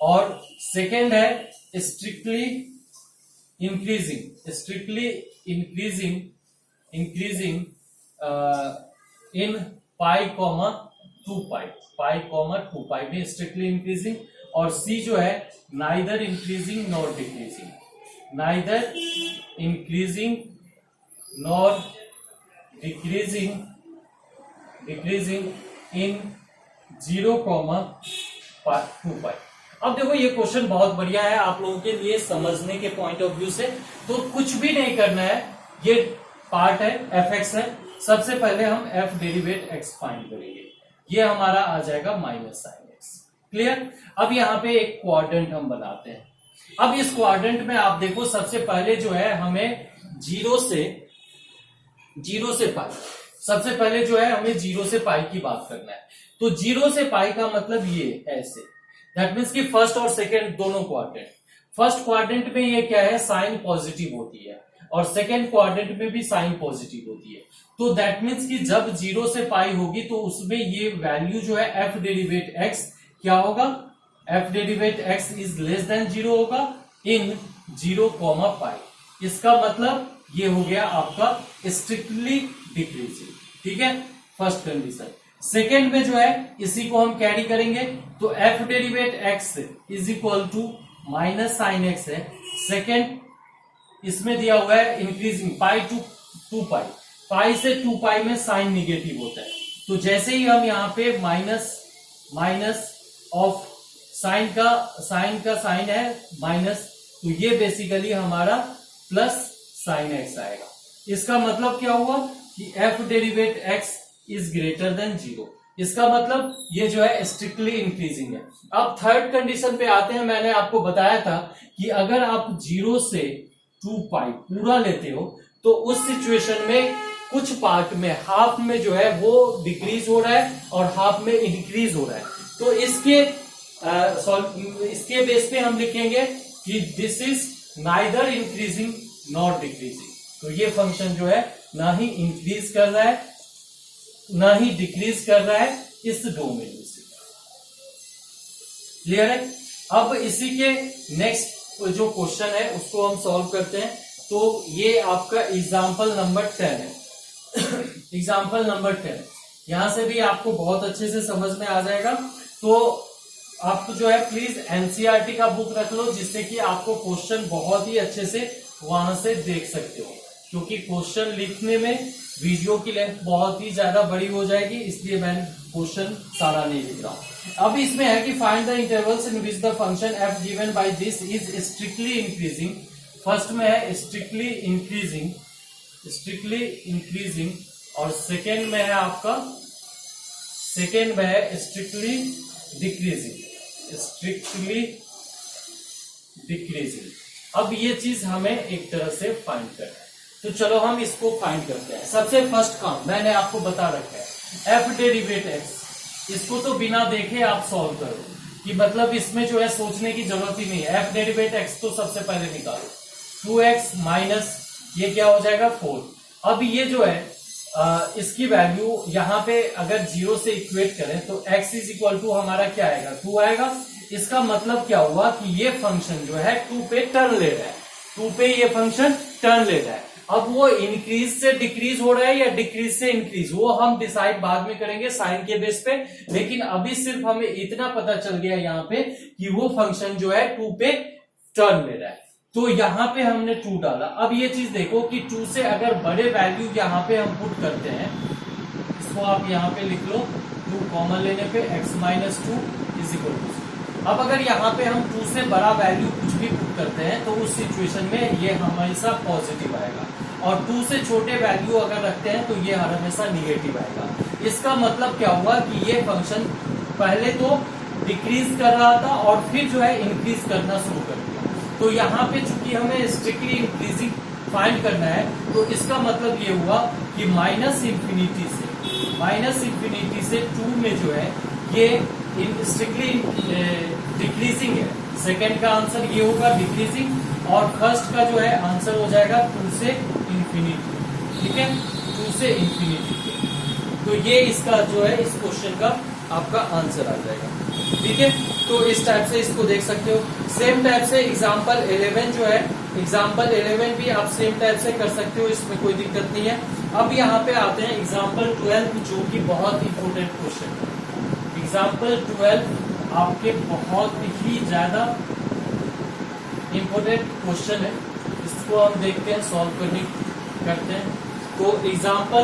और सेकेंड है strictly increasing in pi, 2 pi में स्ट्रिक्टली इंक्रीजिंग। और C जो है neither increasing nor decreasing in 0,2 pi। अब देखो ये क्वेश्चन बहुत बढ़िया है आप लोगों के लिए समझने के पॉइंट ऑफ व्यू से। तो कुछ भी नहीं करना है, ये पार्ट है एफ एक्स है। सबसे पहले हम एफ डेरिवेट एक्स फाइंड करेंगे, ये हमारा आ जाएगा माइनस साइन एक्स। क्लियर। अब यहाँ पे एक क्वाड्रेंट हम बनाते हैं। अब इस क्वाड्रेंट में आप देखो सबसे पहले जो है हमें 0 से पाई, सबसे पहले जो है हमें 0 से पाई की बात करना है। तो 0 से पाई का मतलब ये ऐसे, दैट मीन्स कि फर्स्ट और सेकेंड दोनों क्वाड्रेंट। फर्स्ट क्वाड्रेंट में ये क्या है साइन पॉजिटिव होती है और सेकेंड क्वाड्रेंट में भी साइन पॉजिटिव होती है। तो दैट मीन्स कि जब 0 से पाई होगी तो उसमें ये वैल्यू जो है एफ डेरिवेट एक्स क्या होगा, F derivate X is less then 0 होगा इन 0,पाई। इसका मतलब ये हो गया आपका स्ट्रिक्टली डिक्रीजिंग। ठीक है, फर्स्ट कंडीशन। सेकेंड में जो है इसी को हम कैरी करेंगे तो F derivate X is equal to minus sine X है। सेकेंड इसमें दिया हुआ है इंक्रीजिंग पाई टू 2 पाई, पाई से 2 पाई में साइन निगेटिव होता है। तो जैसे ही हम यहाँ पे माइनस ऑफ साइन का साइन है माइनस, तो ये बेसिकली हमारा प्लस साइन एक्स आएगा। इसका मतलब क्या हुआ कि F derivate X is greater then 0। इसका मतलब ये जो है स्ट्रिक्टली इंक्रीजिंग है। अब थर्ड कंडीशन पे आते हैं। मैंने आपको बताया था कि अगर आप 0 से 2 पाई पूरा लेते हो तो उस सिचुएशन में कुछ पार्ट में हाफ में जो है वो डिक्रीज हो रहा है और हाफ में इंक्रीज हो रहा है। तो इसके बेस पे हम लिखेंगे कि this is neither increasing nor decreasing. तो ये फंक्शन जो है ना ही इंक्रीज कर रहा है ना ही डिक्रीज कर रहा है इस डोमेन से। क्लियर है। अब इसी के नेक्स्ट जो क्वेश्चन है उसको हम सॉल्व करते हैं। तो ये आपका एग्जाम्पल नंबर 10 है। एग्जाम्पल नंबर 10 यहां से भी आपको बहुत अच्छे से समझ में आ जाएगा। तो आप जो है प्लीज एनसीईआरटी का बुक रख लो जिससे कि आपको क्वेश्चन बहुत ही अच्छे से वहां से देख सकते हो, क्योंकि क्वेश्चन लिखने में वीडियो की लेंथ बहुत ही ज्यादा बड़ी हो जाएगी, इसलिए मैं क्वेश्चन सारा नहीं लिख रहा हूं। अब इसमें है कि find the intervals in which the function F given by this is strictly increasing. First में है स्ट्रिक्टली इंक्रीजिंग और सेकेंड में है आपका स्ट्रिक्टली डिक्रीजिंग। अब ये चीज हमें एक तरह से फाइंड करना है। तो चलो हम इसको फाइंड करते हैं। सबसे फर्स्ट काम मैंने आपको बता रखा है एफ डेरिवेट एक्स, इसको तो बिना देखे आप सॉल्व करो कि मतलब इसमें जो है सोचने की जरूरत ही नहीं है। एफ डेरिवेट एक्स तो सबसे पहले निकालो, 2x माइनस ये क्या हो जाएगा 4। अब ये जो है इसकी वैल्यू यहाँ पे अगर 0 से इक्वेट करें तो x इज इक्वल टू हमारा क्या आएगा 2 आएगा। इसका मतलब क्या हुआ कि ये फंक्शन जो है 2 पे टर्न ले रहा है, 2 पे ये फंक्शन टर्न ले रहा है। अब वो इंक्रीज से डिक्रीज हो रहा है या डिक्रीज से इंक्रीज, वो हम डिसाइड बाद में करेंगे साइन के बेस पे, लेकिन अभी सिर्फ हमें इतना पता चल गया यहाँ पे कि वो फंक्शन जो है 2 पे टर्न ले रहा है। तो यहाँ पे हमने 2 डाला। अब ये चीज देखो कि 2 से अगर बड़े वैल्यू यहाँ पे हम पुट करते हैं, इसको आप यहाँ पे लिख लो, 2 कॉमन लेने पे x minus 2 is equal to. अब अगर यहाँ पे हम 2 से बड़ा वैल्यू कुछ भी पुट करते हैं तो उस सिचुएशन में ये हमेशा पॉजिटिव आएगा, और 2 से छोटे वैल्यू अगर रखते हैं तो ये हमेशा निगेटिव आएगा। इसका मतलब क्या हुआ कि ये फंक्शन पहले तो डिक्रीज कर रहा था और फिर जो है इंक्रीज करना शुरू कर दिया। तो यहाँ पे चूंकि हमें स्ट्रिक्टली इंक्रीजिंग फाइंड करना है, तो इसका मतलब ये हुआ कि माइनस इंफिनिटी से 2 में जो है ये स्ट्रिक्टली डिक्रीजिंग है। सेकेंड का आंसर ये होगा डिक्रीजिंग, और फर्स्ट का जो है आंसर हो जाएगा 2 से इंफिनिटी। ठीक है, 2 से इंफिनिटी। तो ये इसका जो है इस क्वेश्चन का आपका आंसर आ जाएगा। ठीक है, तो इस टाइप से इसको देख सकते हो। सेम टाइप से एग्जांपल 11 जो है, एग्जांपल 11 भी आप सेम टाइप से कर सकते हो, इसमें कोई दिक्कत नहीं है। अब यहाँ पे आते हैं एग्जांपल 12, जो कि बहुत इंपॉर्टेंट क्वेश्चन है। एग्जाम्पल 12 आपके बहुत ही ज्यादा इंपॉर्टेंट क्वेश्चन है, इसको हम देखते हैं, सॉल्व करते हैं। तो एग्जाम्पल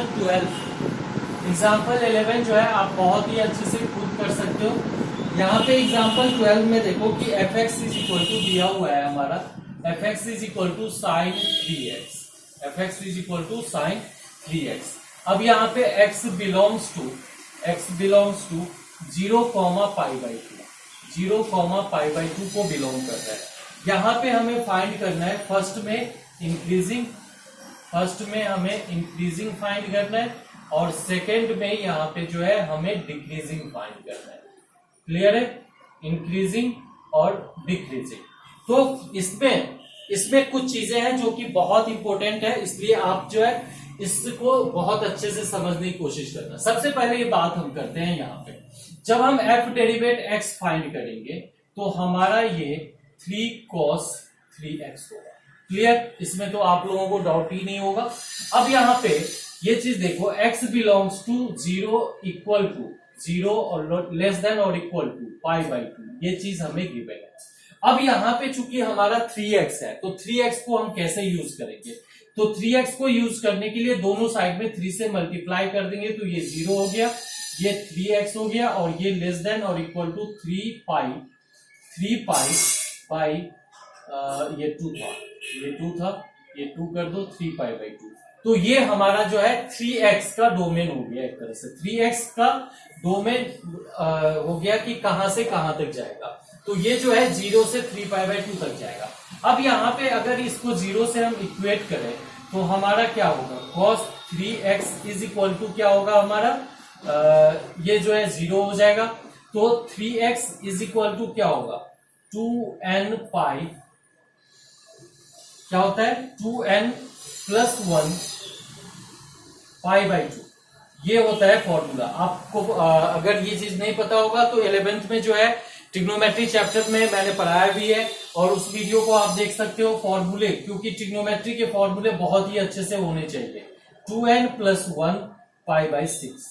11 जो है आप बहुत ही अच्छे से खुद कर सकते हो। यहाँ पे एग्जाम्पल 12 में देखो कि fx इज इक्वल टू दिया हुआ है हमारा, fx is equal to sine 3x, fx is equal to sine 3x। अब यहाँ पे x belongs to 0, pi by 2 को बिलोंग करता है। यहाँ पे हमें फाइंड करना है, फर्स्ट में हमें इंक्रीजिंग फाइंड करना है, और सेकेंड में यहाँ पे जो है हमें डिक्रीजिंग फाइंड करना है। क्लियर है, इंक्रीजिंग और डिक्रीजिंग। तो इसमें कुछ चीजें हैं जो कि बहुत इंपॉर्टेंट है, इसलिए आप जो है इसको बहुत अच्छे से समझने की कोशिश करना। सबसे पहले ये बात हम करते हैं, यहाँ पे जब हम f डेरिवेट x फाइंड करेंगे तो हमारा ये 3 cos 3x होगा। क्लियर, इसमें तो आप लोगों को डाउट ही नहीं होगा। अब यहाँ पे ये चीज देखो, x बिलोंग्स टू 0 और लेस देन और इक्वल टू पाई बाई 2, ये चीज हमें गिवन है। अब यहाँ पे चूंकि हमारा 3x है, तो 3x को हम कैसे यूज करेंगे? तो 3x को यूज करने के लिए दोनों साइड में 3 से मल्टीप्लाई कर देंगे, तो ये 0 हो गया, ये 3x हो गया, और ये लेस देन और इक्वल टू 3 पाई बाई ये 2 था, ये 2 कर दो, 3 पाई बाई 2। तो ये हमारा जो है 3x का डोमेन हो गया, एक तरह से 3x का डोमेन हो गया कि कहां से कहां तक जाएगा। तो ये जो है 0 से 3 पाई बाई 2 तक जाएगा। अब यहाँ पे अगर इसको 0 से हम इक्वेट करें तो हमारा क्या होगा, cos 3x is equal to क्या होगा हमारा, ये जो है 0 हो जाएगा। तो 3x इज इक्वल टू क्या होगा, 2n पाई, क्या होता है 2n प्लस 1 पाई बाई 2, ये होता है फॉर्मूला। आपको अगर ये चीज नहीं पता होगा तो 11th में जो है ट्रिग्नोमेट्री चैप्टर में मैंने पढ़ाया भी है, और उस वीडियो को आप देख सकते हो। फॉर्मूले, क्योंकि ट्रिग्नोमेट्री के फॉर्मूले बहुत ही अच्छे से होने चाहिए। 2n plus 1 pi by 6।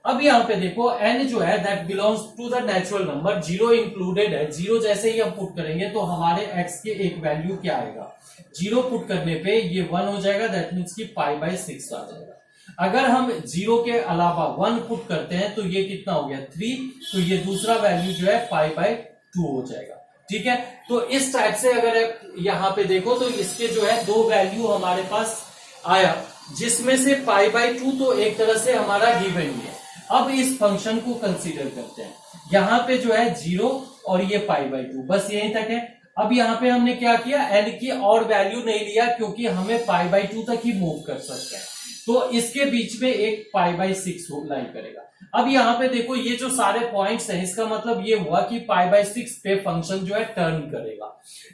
अब यहाँ पे देखो n जो है that belongs to the natural number, 0 included है। 0 जैसे ही हम पुट करेंगे तो हमारे x के एक वैल्यू क्या आएगा, 0 पुट करने पे ये 1 हो जाएगा, दैट मीन्स की पाई बाई 6 आ जाएगा। अगर हम 0 के अलावा 1 पुट करते हैं तो ये कितना हो गया 3, तो ये दूसरा वैल्यू जो है पाई बाई 2 हो जाएगा। ठीक है, तो इस टाइप से अगर यहाँ पे देखो तो इसके जो है 2 वैल्यू हमारे पास आया, जिसमें से पाई बाई 2 तो एक तरह से हमारा गिवन ही है। अब इस फंक्शन को कंसीडर करते हैं, यहाँ पे जो है 0 और ये पाई बाई 2, बस यहीं तक है। अब यहाँ पे हमने क्या किया, n की और वैल्यू नहीं लिया, क्योंकि हमें पाई बाई 2 तक ही मूव कर सकते हैं। तो इसके बीच में एक पाई बाई 6 लाई करेगा। अब यहाँ पे देखो ये जो सारे पॉइंट्स हैं, इसका मतलब ये हुआ कि पाई बाई 6 पे फंक्शन जो है टर्न करेगा।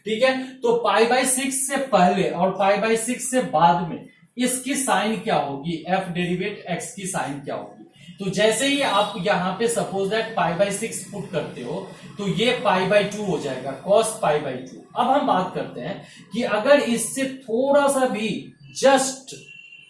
ठीक है, तो पाई बाई 6 से पहले और पाई बाई 6 से बाद में इसकी साइन क्या होगी, f डेरिवेट x की साइन क्या होगी। तो तो जैसे ही आप यहाँ पे सपोज दैट π/6 पुट करते हो तो ये π/2 हो जाएगा, cos π/2। अब हम बात करते हैं कि अगर इससे थोड़ा सा भी जस्ट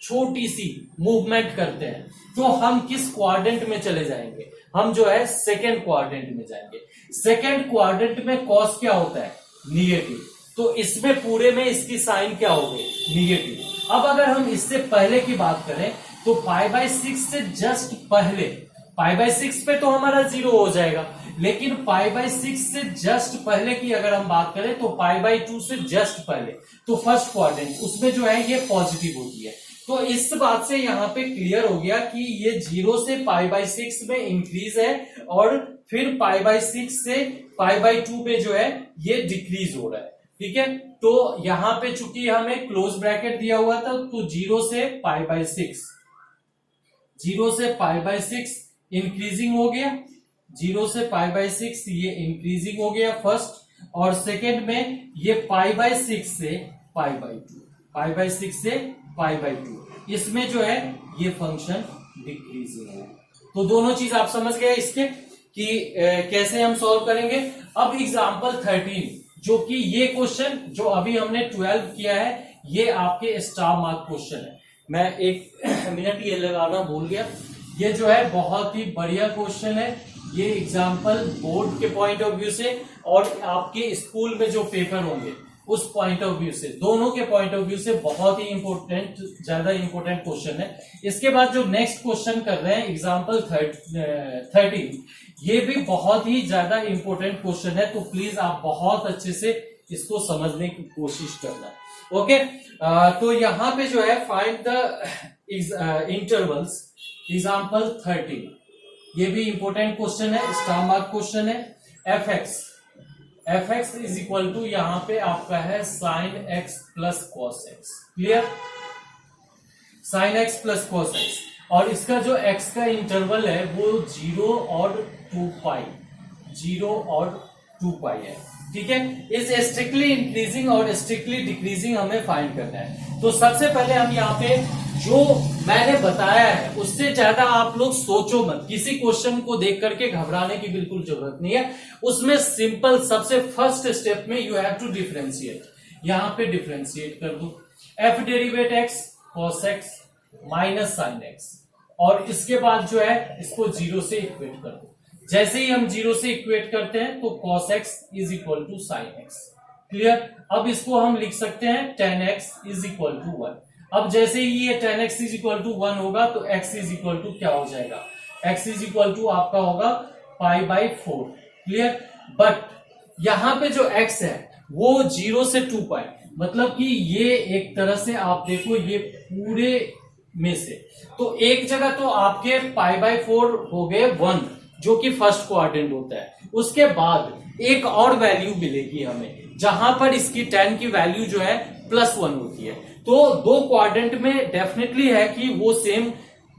छोटी सी मूवमेंट करते हैं तो हम किस क्वाड्रेंट में चले जाएंगे, हम जो है सेकेंड क्वाड्रेंट में जाएंगे। सेकेंड क्वाड्रेंट में cos क्या होता है, निगेटिव, तो इसमें पूरे में इसकी साइन क्या हो गई, निगेटिव। अब अगर हम इससे पहले की बात करें तो π/6 से जस्ट पहले, π/6 पे तो हमारा 0 हो जाएगा, लेकिन π/6 से जस्ट पहले की अगर हम बात करें तो π/2 से जस्ट पहले, तो फर्स्ट क्वाड्रेंट उसमें जो है ये पॉजिटिव होती है। तो इस बात से यहाँ पे क्लियर हो गया कि ये 0 से π/6 में इंक्रीज है और फिर π/6 से π/2 पे जो है ये डिक्रीज हो रहा है। ठीक है, तो यहाँ पे चूंकि हमें क्लोज ब्रैकेट दिया हुआ था तो 0 से π/6 इंक्रीजिंग हो गया, 0 से π/6 ये इंक्रीजिंग हो गया फर्स्ट, और सेकेंड में ये π/6 से π/2 से π/2 इसमें जो है ये फंक्शन डिक्रीजिंग है। तो दोनों चीज आप समझ गए इसके कि कैसे हम सॉल्व करेंगे। अब एग्जांपल 13, जो कि ये क्वेश्चन जो अभी हमने 12 किया है ये आपके स्टार मार्क क्वेश्चन है। मैं एक मिनट ये लगाना भूल गया, ये जो है बहुत ही बढ़िया क्वेश्चन है। ये एग्जांपल बोर्ड के पॉइंट ऑफ व्यू से और आपके स्कूल में जो पेपर होंगे उस पॉइंट ऑफ व्यू से, दोनों के पॉइंट ऑफ व्यू से बहुत ही इंपॉर्टेंट, ज्यादा इंपॉर्टेंट क्वेश्चन है। इसके बाद जो नेक्स्ट क्वेश्चन कर रहे हैं एग्जांपल 13, ये भी बहुत ही ज्यादा इंपॉर्टेंट क्वेश्चन है, तो प्लीज आप बहुत अच्छे से इसको समझने की कोशिश करना। ओके, तो यहाँ पे जो है फाइंड द इंटरवल्स, एग्जांपल 13, ये भी इंपॉर्टेंट क्वेश्चन है, स्टार मार्क क्वेश्चन है। F X is equal to यहाँ पे आपका है sine X plus cos X, clear, sine X plus cos X, और इसका जो एक्स का इंटरवल है वो 0 और 2 पाई, 0 और 2 पाई है। ठीक है, इस स्ट्रिक्टली इंक्रीजिंग और स्ट्रिक्टली डिक्रीजिंग हमें फाइंड करना है। तो सबसे पहले हम यहाँ पे जो मैंने बताया है उससे ज्यादा आप लोग सोचो मत, किसी क्वेश्चन को देख करके घबराने की बिल्कुल जरूरत नहीं है। उसमें सिंपल सबसे फर्स्ट स्टेप में यू हैव टू डिफरेंशिएट, यहाँ पे डिफरेंशिएट कर दो, F derivate x cos x minus sine x, और इसके बाद जो है इसको 0 से इक्वेट कर दो। जैसे ही हम 0 से इक्वेट करते हैं तो cos x is equal to sine X, clear. अब इसको हम लिख सकते हैं tan x is equal to 1। अब जैसे ही ये tan x is equal to 1 होगा तो x इज इक्वल टू क्या हो जाएगा, x इज इक्वल टू आपका होगा π/4, क्लियर। बट यहाँ पे जो x है वो 0 से 2 पाई, मतलब कि ये एक तरह से आप देखो ये पूरे में से, तो एक जगह तो आपके π/4 हो गए 1 जो कि फर्स्ट क्वाड्रेंट होता है, उसके बाद एक और वैल्यू मिलेगी हमें जहां पर इसकी tan की वैल्यू जो है +1 होती है। तो दो क्वाड्रेंट में डेफिनेटली है कि वो सेम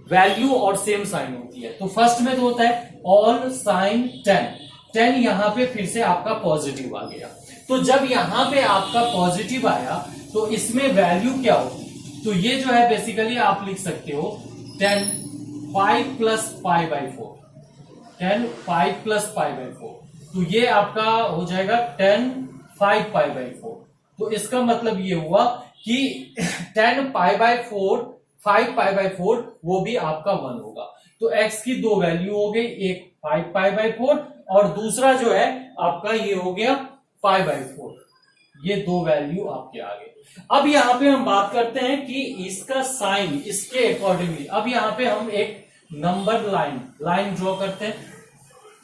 वैल्यू और सेम साइन होती है। तो फर्स्ट में तो होता है ऑल साइन tan यहां पे फिर से आपका पॉजिटिव आ गया। तो जब यहां पे आपका पॉजिटिव आया तो इसमें वैल्यू क्या होगी, तो ये जो है बेसिकली आप लिख सकते हो tan pi plus π/4, tan pi plus π/4, तो ये आपका हो जाएगा tan 5 π/4। तो इसका मतलब ये हुआ कि tan π/4 5 π/4 वो भी आपका 1 होगा। तो x की दो वैल्यू हो गई, एक 5 π/4 और दूसरा जो है आपका ये हो गया π/4, ये दो वैल्यू आपके आ गए। अब यहाँ पे हम बात करते हैं कि इसका साइन इसके अकॉर्डिंगली, अब यहाँ पे हम एक नंबर लाइन ड्रॉ करते हैं।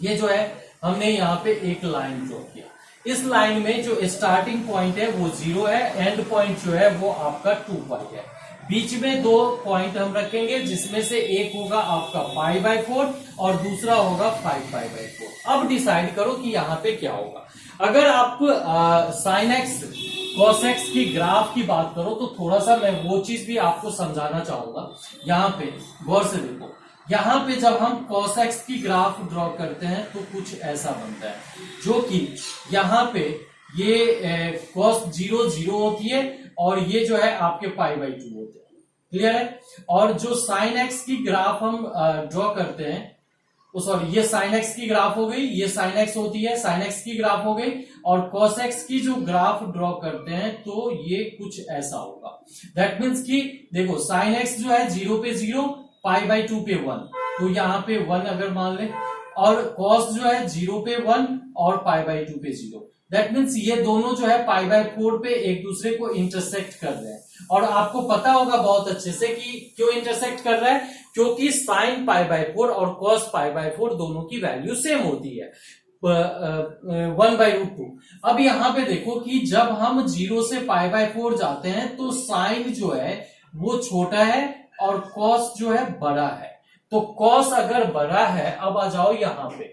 ये जो है हमने यहाँ पे एक लाइन ड्रॉ किया, इस लाइन में जो स्टार्टिंग पॉइंट है वो 0 है, एंड पॉइंट जो है वो आपका 2 पाई है। बीच में दो पॉइंट हम रखेंगे जिसमें से एक होगा आपका π/4 और दूसरा होगा 5 π/4। अब डिसाइड करो कि यहाँ पे क्या होगा। अगर आप साइन एक्स कॉस एक्स की ग्राफ की बात करो तो थोड़ा सा मैं वो चीज भी आपको समझाना चाहूंगा। यहाँ पे गौर से देखो, यहाँ पे जब हम cos x की ग्राफ ड्रॉ करते हैं तो कुछ ऐसा बनता है, जो कि यहाँ पे ये cos 0 0 होती है और ये जो है आपके π/2 होते हैं। क्लियर है। और जो साइन एक्स की ग्राफ हम ड्रॉ करते हैं, सॉरी ये साइन एक्स की ग्राफ हो गई, ये साइन एक्स होती है, साइन एक्स की ग्राफ हो गई, और कॉस एक्स की जो ग्राफ ड्रॉ करते हैं तो ये कुछ ऐसा होगा। दैट मीन्स कि देखो साइन एक्स जो है 0 पे 0, पाई बाई 2 पे 1, तो यहाँ पे 1 अगर मान ले, और कॉस जो है 0 पे 1 और पाई बाई 2 पे 0। दैट मीन्स ये दोनों जो है पाई बाई 4 पे एक दूसरे को इंटरसेक्ट कर रहे हैं। और आपको पता होगा बहुत अच्छे से कि क्यों इंटरसेक्ट कर रहा है, क्योंकि साइन पाई बाई 4 और कॉस पाई बाई 4 दोनों की वैल्यू सेम होती है 1/√2। अब यहां पे देखो कि जब हम 0 से पाई बाई 4 जाते हैं तो साइन जो है वो छोटा है और कॉस जो है बड़ा है। तो कॉस अगर बड़ा है, अब आ जाओ यहां पे,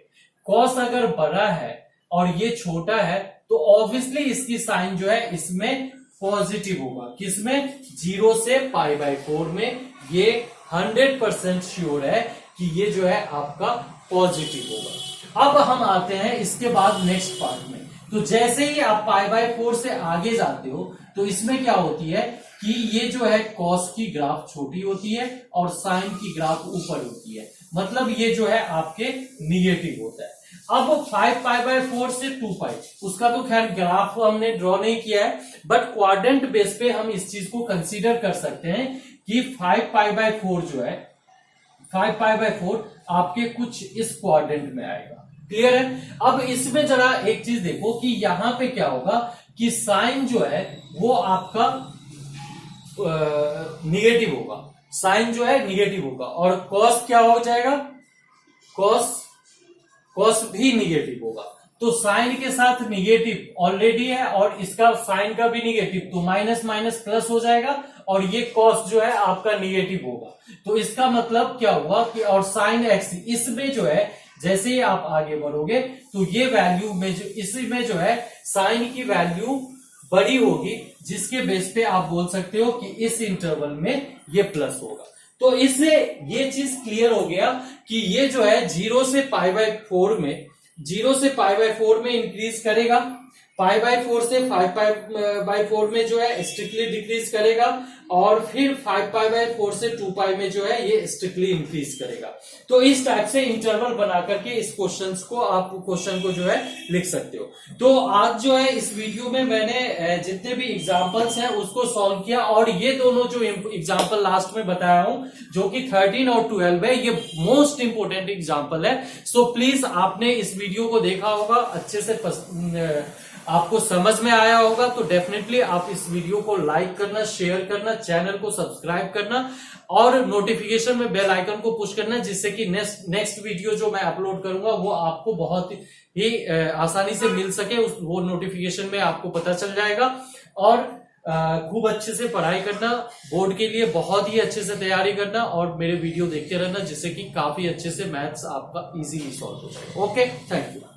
कॉस अगर बड़ा है और ये छोटा है तो ऑब्वियसली इसकी साइन जो है इसमें पॉजिटिव होगा। किसमें? 0 से पाई बाई 4 में। ये 100% श्योर है कि ये जो है आपका पॉजिटिव होगा। अब हम आते हैं इसके बाद नेक्स्ट पार्ट में। तो जैसे ही आप पाई बाई 4 से आगे जाते हो तो इसमें क्या होती है कि ये जो है कॉस की ग्राफ छोटी होती है और साइन की ग्राफ ऊपर होती है, मतलब ये जो है आपके निगेटिव होता है। अब 5 पाई बाई 4 से 2 पाई, उसका तो खैर ग्राफ हमने ड्रॉ नहीं किया है, बट क्वाड्रेंट बेस पे हम इस चीज को कंसीडर कर सकते हैं कि 5 पाई बाई 4 जो है, 5 पाई बाई 4 आपके कुछ इस क्वाड्रेंट में आएगा। क्लियर है। अब इसमें जरा एक चीज देखो कि यहां पे क्या होगा कि साइन जो है वो आपका निगेटिव होगा, साइन जो है निगेटिव होगा, और कॉस क्या हो जाएगा, कॉस भी निगेटिव होगा। तो साइन के साथ निगेटिव ऑलरेडी है और इसका साइन का भी निगेटिव, तो माइनस माइनस प्लस हो जाएगा और ये कॉस जो है आपका निगेटिव होगा। तो इसका मतलब क्या हुआ कि और साइन एक्स इसमें जो है जैसे ही आप आगे बढ़ोगे तो ये वैल्यू में जो इसमें जो है साइन की वैल्यू बड़ी होगी, जिसके बेस पे आप बोल सकते हो कि इस इंटरवल में ये प्लस होगा। तो इससे ये चीज क्लियर हो गया कि ये जो है 0 से पाई बाई 4 में, 0 से पाई बाई 4 में इंक्रीज करेगा, पाई बाई 4 से 5 पाई बाई 4 में जो है स्ट्रिक्टली डिक्रीज करेगा, और फिर 5 पाई बाई 4 से 2 पाई में जो है ये स्ट्रिक्टली इंक्रीज करेगा। तो इस टाइप से इंटरवल बना करके इस क्वेश्चन को जो है लिख सकते हो। तो आज जो है इस वीडियो में मैंने जितने भी एग्जांपल्स हैं उसको सॉल्व किया, और ये दोनों जो एग्जांपल लास्ट में बताया हूं जो कि 13 और 12 है, ये मोस्ट इंपोर्टेंट एग्जांपल है। सो प्लीज आपने इस वीडियो को देखा होगा, अच्छे से आपको समझ में आया होगा, तो डेफिनेटली आप इस वीडियो को लाइक करना, शेयर करना, चैनल को सब्सक्राइब करना और नोटिफिकेशन में बेल आइकन को पुश करना, जिससे कि नेक्स्ट वीडियो जो मैं अपलोड करूंगा वो आपको बहुत ही आसानी से मिल सके, वो नोटिफिकेशन में आपको पता चल जाएगा। और खूब अच्छे से पढ़ाई करना, बोर्ड के लिए बहुत ही अच्छे से तैयारी करना और मेरे वीडियो देखते रहना, जिससे कि काफी अच्छे से मैथ्स आपका इजीली सॉल्व हो जाए। Okay, thank you.